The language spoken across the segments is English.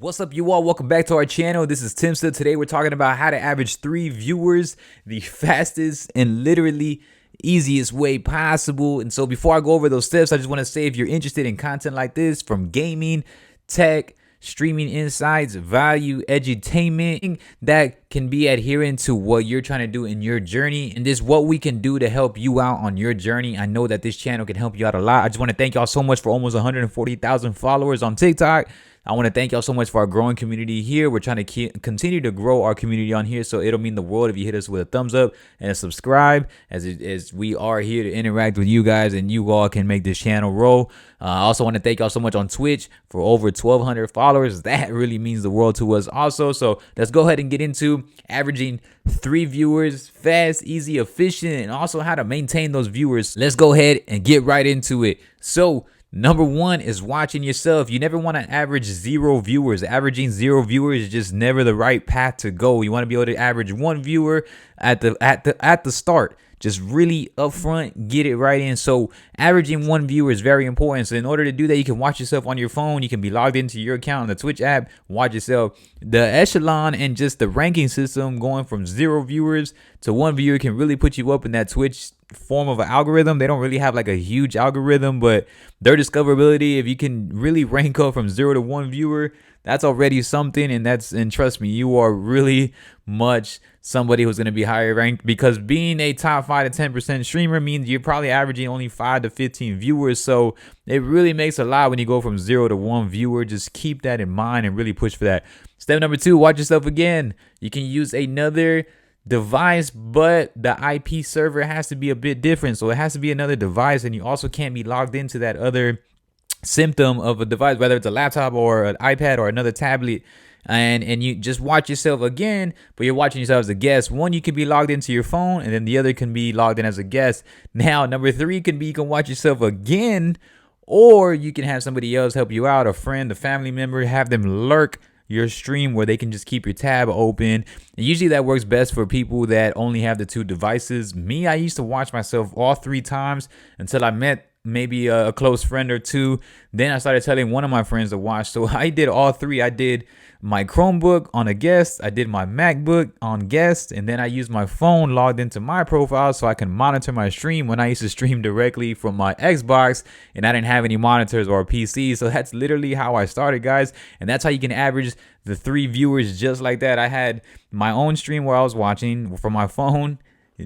What's up, you all? Welcome back to our channel. This is Timstuh. Today we're talking about how to average 3 viewers the fastest and literally easiest way possible. And so before I go over those steps, I just want to say if you're interested in content like this from gaming, tech, streaming insights, value, edutainment that can be adherent to what you're trying to do in your journey, and this is what we can do to help you out on your journey. I know that this channel can help you out a lot. I just want to thank y'all so much for almost 140,000 followers on TikTok. I want to thank y'all so much for our growing community here. We're trying to continue to grow our community on here, so it'll mean the world if you hit us with a thumbs up and a subscribe, as we are here to interact with you guys and you all can make this channel roll. I also want to thank y'all so much on Twitch for over 1,200 followers. That really means the world to us also. So let's go ahead and get into averaging 3 viewers fast, easy, efficient, and also how to maintain those viewers. Let's go ahead and get right into it. So number 1 is watching yourself. You never want to average 0 viewers. Averaging 0 viewers is just never the right path to go. You want to be able to average 1 viewer at the start. Just really upfront, get it right in. So averaging 1 viewer is very important. So in order to do that, you can watch yourself on your phone. You can be logged into your account on the Twitch app, watch yourself. The echelon and just the ranking system going from 0 viewers to 1 viewer can really put you up in that Twitch form of an algorithm. They don't really have like a huge algorithm, but their discoverability, if you can really rank up from 0 to 1 viewer, that's already something. And trust me, you are really much somebody who's going to be higher ranked, because being a top 5 to 10% streamer means you're probably averaging only 5 to 15 viewers. So it really makes a lot when you go from 0 to 1 viewer. Just keep that in mind and really push for that. Step number 2, watch yourself again. You can use another device, but the IP server has to be a bit different. So it has to be another device, and you also can't be logged into that other symptom of a device, whether it's a laptop or an iPad or another tablet. And you just watch yourself again, but you're watching yourself as a guest. One, you can be logged into your phone, and then the other can be logged in as a guest. Now, number 3 can be you can watch yourself again, or you can have somebody else help you out, a friend, a family member, have them lurk your stream where they can just keep your tab open. And usually that works best for people that only have the 2 devices. Me, I used to watch myself all 3 times until I met maybe a close friend or 2. Then I started telling one of my friends to watch. So I did all 3. I did my Chromebook on a guest, I did my MacBook on guest, and then I used my phone logged into my profile so I can monitor my stream when I used to stream directly from my Xbox and I didn't have any monitors or a PC. So that's literally how I started, guys, and that's how you can average the 3 viewers just like that. I had my own stream where I was watching from my phone,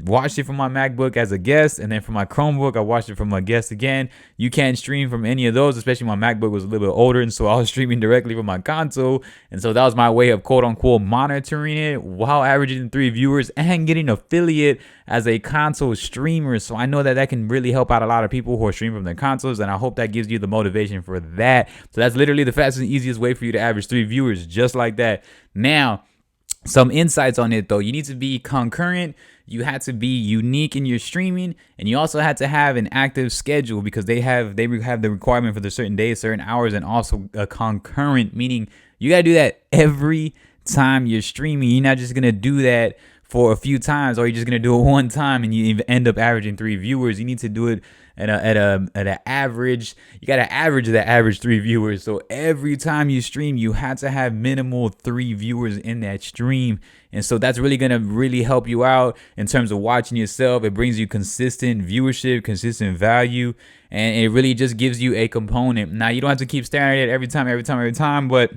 watched it from my MacBook as a guest, and then from my Chromebook I watched it from my guest again. You can't stream from any of those, especially my MacBook was a little bit older, and so I was streaming directly from my console. And so that was my way of quote unquote monitoring it while averaging 3 viewers and getting affiliate as a console streamer. So I know that that can really help out a lot of people who are streaming from their consoles, and I hope that gives you the motivation for that. So that's literally the fastest and easiest way for you to average 3 viewers, just like that. Now, some insights on it though. You need to be concurrent. You had to be unique in your streaming, and you also had to have an active schedule, because they have the requirement for the certain days, certain hours, and also a concurrent, meaning you got to do that every time you're streaming. You're not just going to do that for a few times, or you're just going to do it one time and you end up averaging 3 viewers. You need to do it at an average. You got to average that average 3 viewers. So every time you stream, you have to have minimal 3 viewers in that stream. And so that's really going to really help you out in terms of watching yourself. It brings you consistent viewership, consistent value, and it really just gives you a component. Now, you don't have to keep staring at it every time, but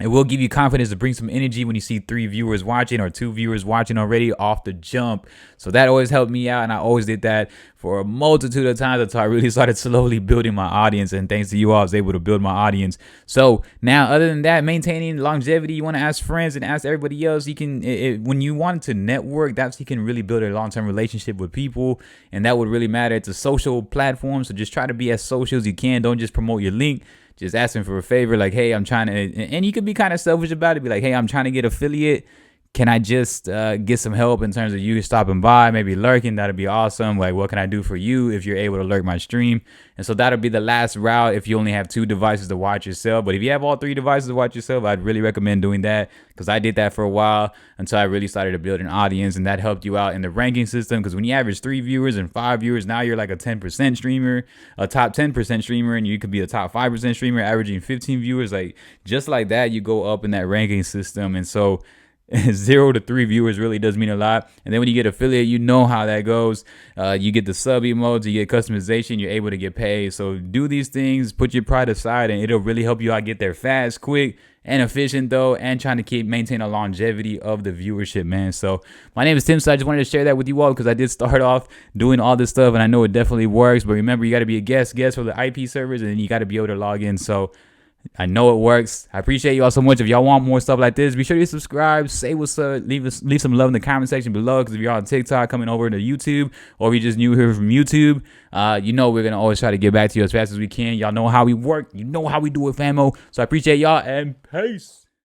it will give you confidence to bring some energy when you see 3 viewers watching or 2 viewers watching already off the jump. So that always helped me out, and I always did that for a multitude of times until I really started slowly building my audience. And thanks to you all, I was able to build my audience. So now, other than that, maintaining longevity, you want to ask friends and ask everybody else. You can, when you want to network, that's you can really build a long-term relationship with people, and that would really matter. It's a social platform, so just try to be as social as you can. Don't just promote your link. Just asking for a favor, like, hey, I'm trying to, and you could be kind of selfish about it. Be like, hey, I'm trying to get affiliate. can I just get some help in terms of you stopping by, maybe lurking? That'd be awesome. Like, what can I do for you if you're able to lurk my stream? And so that'll be the last route if you only have 2 devices to watch yourself. But if you have all 3 devices to watch yourself, I'd really recommend doing that, because I did that for a while until I really started to build an audience, and that helped you out in the ranking system. Because when you average 3 viewers and 5 viewers, now you're like a 10% streamer, a top 10% streamer, and you could be a top 5% streamer averaging 15 viewers. Like, just like that, you go up in that ranking system. And so 0 to 3 viewers really does mean a lot. And then when you get affiliate, you know how that goes. You get the sub emotes, you get customization, you're able to get paid. So do these things, put your pride aside, and it'll really help you out get there fast, quick, and efficient though, and trying to maintain a longevity of the viewership, man. So my name is Timstuh. I just wanted to share that with you all because I did start off doing all this stuff, and I know it definitely works. But remember, you got to be a guest for the IP servers, and then you got to be able to log in. So I know it works. I appreciate you all so much. If y'all want more stuff like this, be sure to subscribe, say what's up, leave some love in the comment section below. Because if you're on TikTok, coming over to YouTube, or if you just new here from YouTube, you know we're gonna always try to get back to you as fast as we can. Y'all know how we work. You know how we do it, famo. So I appreciate y'all, and peace.